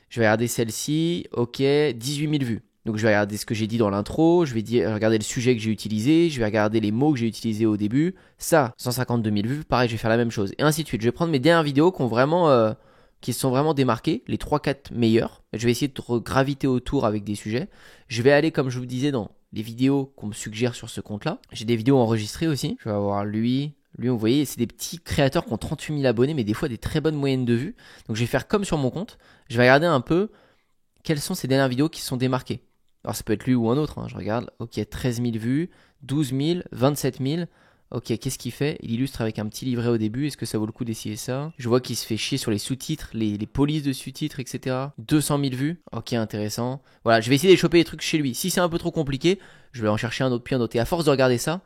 Je vais regarder celle-ci, ok, 18 000 vues. Donc je vais regarder ce que j'ai dit dans l'intro, je vais regarder le sujet que j'ai utilisé, je vais regarder les mots que j'ai utilisés au début. Ça, 152 000 vues, pareil, je vais faire la même chose. Et ainsi de suite. Je vais prendre mes dernières vidéos qui se sont vraiment démarquées, les 3-4 meilleures. Je vais essayer de graviter autour avec des sujets. Je vais aller, comme je vous disais, dans les vidéos qu'on me suggère sur ce compte-là. J'ai des vidéos enregistrées aussi. Je vais avoir lui, vous voyez, c'est des petits créateurs qui ont 38 000 abonnés, mais des fois des très bonnes moyennes de vues. Donc je vais faire comme sur mon compte. Je vais regarder un peu quelles sont ces dernières vidéos qui se sont démarquées. Alors ça peut être lui ou un autre. Je regarde, ok, 13 000 vues, 12 000, 27 000. Ok, qu'est-ce qu'il fait? Il illustre avec un petit livret au début. Est-ce que ça vaut le coup d'essayer ça? Je vois qu'il se fait chier sur les sous-titres, les polices de sous-titres, etc. 200 000 vues. Ok, intéressant. Voilà, je vais essayer de choper des trucs chez lui. Si c'est un peu trop compliqué, je vais en chercher un autre puis un autre. Et à force de regarder ça,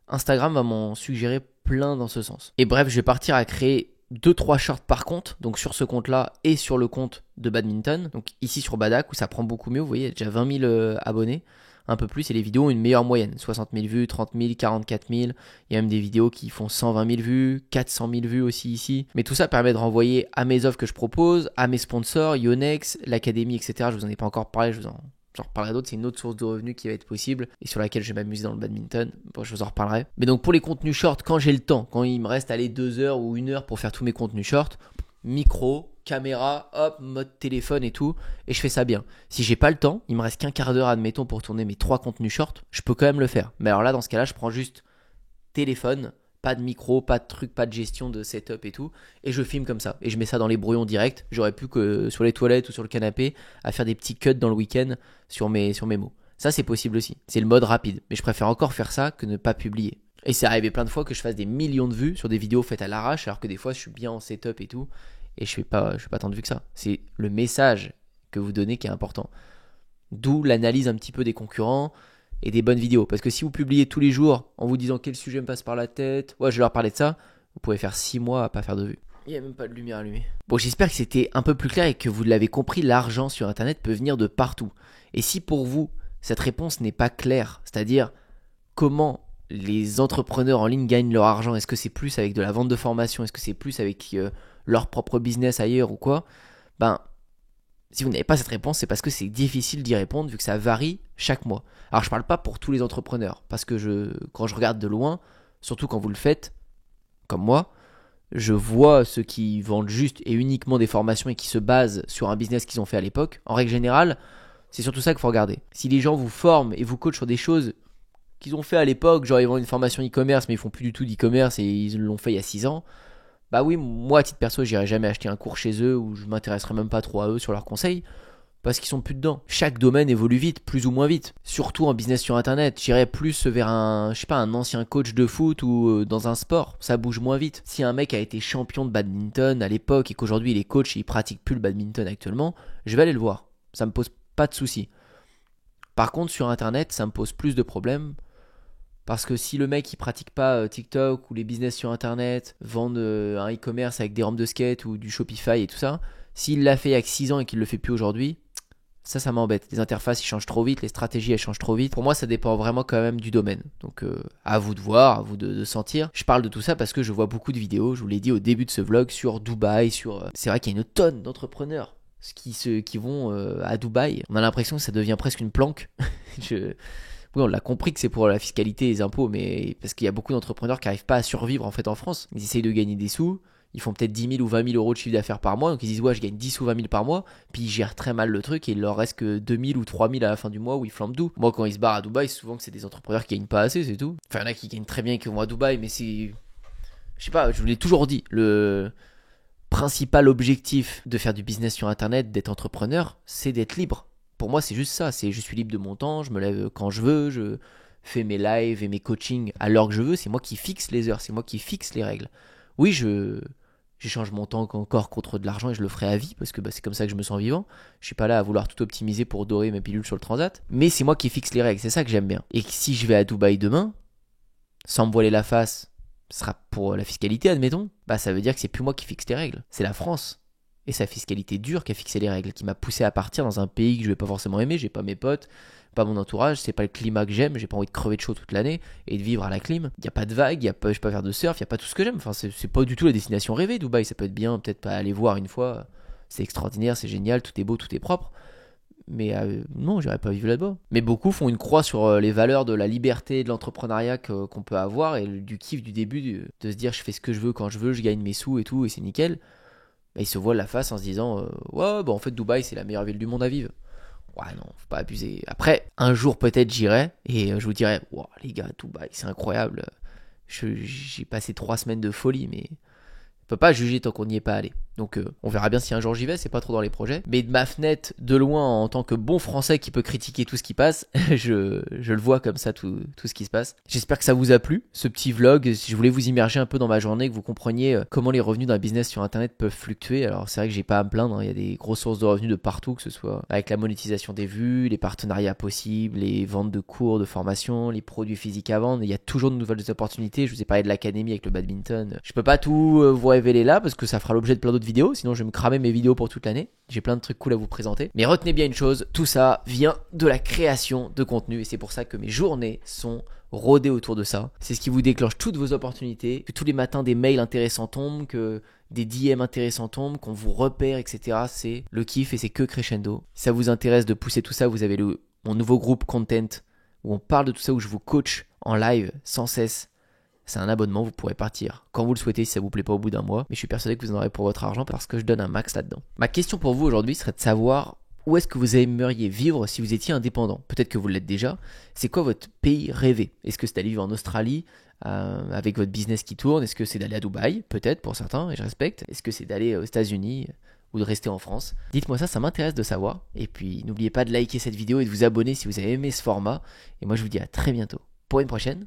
Instagram va m'en suggérer plein dans ce sens. Et bref, je vais partir à créer 2-3 shorts par compte, donc sur ce compte-là et sur le compte de badminton. Donc ici sur Badak, où ça prend beaucoup mieux, vous voyez, il y a déjà 20 000 abonnés, un peu plus, et les vidéos ont une meilleure moyenne. 60 000 vues, 30 000, 44 000. Il y a même des vidéos qui font 120 000 vues, 400 000 vues aussi ici. Mais tout ça permet de renvoyer à mes offres que je propose, à mes sponsors, Yonex, l'académie, etc. Je vous en ai pas encore parlé, j'en reparlerai d'autres, c'est une autre source de revenus qui va être possible et sur laquelle je vais m'amuser dans le badminton. Bon, je vous en reparlerai. Mais donc pour les contenus short, quand j'ai le temps, quand il me reste 2 heures ou 1 heure pour faire tous mes contenus short, micro, caméra, hop, mode téléphone et tout, et je fais ça bien. Si j'ai pas le temps, il me reste qu'un quart d'heure admettons pour tourner mes 3 contenus short, je peux quand même le faire. Mais alors là, dans ce cas-là, je prends juste téléphone, pas de micro, pas de truc, pas de gestion de setup et tout, et je filme comme ça, et je mets ça dans les brouillons directs. J'aurais pu que sur les toilettes ou sur le canapé à faire des petits cuts dans le week-end sur mes mots. Ça c'est possible aussi, c'est le mode rapide, mais je préfère encore faire ça que ne pas publier. Et c'est arrivé plein de fois que je fasse des millions de vues sur des vidéos faites à l'arrache, alors que des fois je suis bien en setup et tout, et je fais pas tant de vues que ça. C'est le message que vous donnez qui est important. D'où l'analyse un petit peu des concurrents et des bonnes vidéos. Parce que si vous publiez tous les jours en vous disant quel sujet me passe par la tête, ouais, je vais leur parler de ça, vous pouvez faire 6 mois à pas faire de vues. Il n'y a même pas de lumière allumée. Bon, j'espère que c'était un peu plus clair et que vous l'avez compris, l'argent sur Internet peut venir de partout. Et si pour vous, cette réponse n'est pas claire, c'est-à-dire comment les entrepreneurs en ligne gagnent leur argent, est-ce que c'est plus avec de la vente de formation, est-ce que c'est plus avec leur propre business ailleurs ou quoi, si vous n'avez pas cette réponse, c'est parce que c'est difficile d'y répondre vu que ça varie chaque mois. Alors je parle pas pour tous les entrepreneurs, parce que quand je regarde de loin, surtout quand vous le faites, comme moi, je vois ceux qui vendent juste et uniquement des formations et qui se basent sur un business qu'ils ont fait à l'époque. En règle générale, c'est surtout ça qu'il faut regarder. Si les gens vous forment et vous coachent sur des choses qu'ils ont fait à l'époque, genre ils vendent une formation e-commerce mais ils font plus du tout d'e-commerce et ils l'ont fait il y a 6 ans, bah oui, moi à titre perso, j'irai jamais acheter un cours chez eux ou je m'intéresserai même pas trop à eux sur leurs conseils parce qu'ils sont plus dedans. Chaque domaine évolue vite, plus ou moins vite. Surtout en business sur internet, j'irai plus vers un ancien coach de foot ou dans un sport, ça bouge moins vite. Si un mec a été champion de badminton à l'époque et qu'aujourd'hui il est coach et il pratique plus le badminton actuellement, je vais aller le voir. Ça me pose pas de soucis. Par contre, sur internet, ça me pose plus de problèmes Parce que si le mec il pratique pas TikTok ou les business sur internet, vendre un e-commerce avec des rampes de skate ou du Shopify et tout ça, s'il l'a fait il y a que 6 ans et qu'il le fait plus aujourd'hui, ça m'embête. Les interfaces ils changent trop vite, les stratégies elles changent trop vite. Pour moi ça dépend vraiment quand même du domaine. Donc à vous de voir, à vous de sentir. Je parle de tout ça parce que je vois beaucoup de vidéos, je vous l'ai dit au début de ce vlog, sur Dubaï, c'est vrai qu'il y a une tonne d'entrepreneurs qui vont à Dubaï. On a l'impression que ça devient presque une planque. Oui, on l'a compris que c'est pour la fiscalité et les impôts, mais parce qu'il y a beaucoup d'entrepreneurs qui n'arrivent pas à survivre en fait en France. Ils essayent de gagner des sous, ils font peut-être 10 000 ou 20 000 euros de chiffre d'affaires par mois, donc ils disent ouais je gagne 10 ou 20 000 par mois, puis ils gèrent très mal le truc et il leur reste que 2 000 ou 3 000 à la fin du mois où ils flambent tout. Moi quand ils se barrent à Dubaï, c'est souvent que c'est des entrepreneurs qui gagnent pas assez, c'est tout. Enfin il y en a qui gagnent très bien et qui vont à Dubaï, mais c'est... Je sais pas, je vous l'ai toujours dit, le principal objectif de faire du business sur internet, d'être entrepreneur, c'est d'être libre. Pour moi c'est juste ça, c'est je suis libre de mon temps, je me lève quand je veux, je fais mes lives et mes coachings à l'heure que je veux, c'est moi qui fixe les heures, c'est moi qui fixe les règles. Oui, j'échange mon temps encore contre de l'argent et je le ferai à vie parce que c'est comme ça que je me sens vivant. Je suis pas là à vouloir tout optimiser pour dorer mes pilules sur le transat, mais c'est moi qui fixe les règles, c'est ça que j'aime bien. Et si je vais à Dubaï demain, sans me voiler la face, ce sera pour la fiscalité admettons, ça veut dire que c'est plus moi qui fixe les règles, c'est la France. Et sa fiscalité dure qui a fixé les règles, qui m'a poussé à partir dans un pays que je vais pas forcément aimer, j'ai pas mes potes, pas mon entourage, c'est pas le climat que j'aime, j'ai pas envie de crever de chaud toute l'année et de vivre à la clim. Il y a pas de vagues, je peux pas faire de surf, il y a pas tout ce que j'aime. Enfin, c'est pas du tout la destination rêvée, Dubaï, ça peut être bien, peut-être pas aller voir une fois, c'est extraordinaire, c'est génial, tout est beau, tout est propre. Mais non, j'irais pas vivre là-bas. Mais beaucoup font une croix sur les valeurs de la liberté, de l'entrepreneuriat qu'on peut avoir et du kiff du début, de se dire je fais ce que je veux quand je veux, je gagne mes sous et tout et c'est nickel. Ils se voilent la face en se disant ouais, en fait Dubaï c'est la meilleure ville du monde à vivre. Ouais, non, faut pas abuser. Après, un jour peut-être j'irai et je vous dirai wow, les gars, Dubaï c'est incroyable. J'ai passé 3 semaines de folie, mais on peut pas juger tant qu'on n'y est pas allé. Donc on verra bien si un jour j'y vais, c'est pas trop dans les projets. Mais de ma fenêtre, de loin, en tant que bon français qui peut critiquer tout ce qui passe, je le vois comme ça, tout ce qui se passe. J'espère que ça vous a plu, ce petit vlog. Je voulais vous immerger un peu dans ma journée, que vous compreniez comment les revenus d'un business sur internet peuvent fluctuer. Alors c'est vrai que j'ai pas à me plaindre, il y a des grosses sources de revenus de partout, que ce soit avec la monétisation des vues, les partenariats possibles, les ventes de cours, de formation, les produits physiques à vendre. Il y a toujours de nouvelles opportunités. Je vous ai parlé de l'académie avec le badminton. Je peux pas tout vous révéler là parce que ça fera l'objet de plein d'autres vidéos, sinon je vais me cramer mes vidéos pour toute l'année. J'ai plein de trucs cool à vous présenter. Mais retenez bien une chose, tout ça vient de la création de contenu et c'est pour ça que mes journées sont rodées autour de ça. C'est ce qui vous déclenche toutes vos opportunités, que tous les matins des mails intéressants tombent, que des DM intéressants tombent, qu'on vous repère, etc. C'est le kiff et c'est que crescendo. Si ça vous intéresse de pousser tout ça, vous avez mon nouveau groupe Content où on parle de tout ça, où je vous coach en live sans cesse. C'est un abonnement, vous pourrez partir quand vous le souhaitez si ça vous plaît pas au bout d'un mois. Mais je suis persuadé que vous en aurez pour votre argent parce que je donne un max là-dedans. Ma question pour vous aujourd'hui serait de savoir où est-ce que vous aimeriez vivre si vous étiez indépendant. Peut-être que vous l'êtes déjà. C'est quoi votre pays rêvé? Est-ce que c'est d'aller vivre en Australie avec votre business qui tourne? Est-ce que c'est d'aller à Dubaï? Peut-être pour certains, et je respecte. Est-ce que c'est d'aller aux États-Unis ou de rester en France? Dites-moi ça m'intéresse de savoir. Et puis n'oubliez pas de liker cette vidéo et de vous abonner si vous avez aimé ce format. Et moi je vous dis à très bientôt pour une prochaine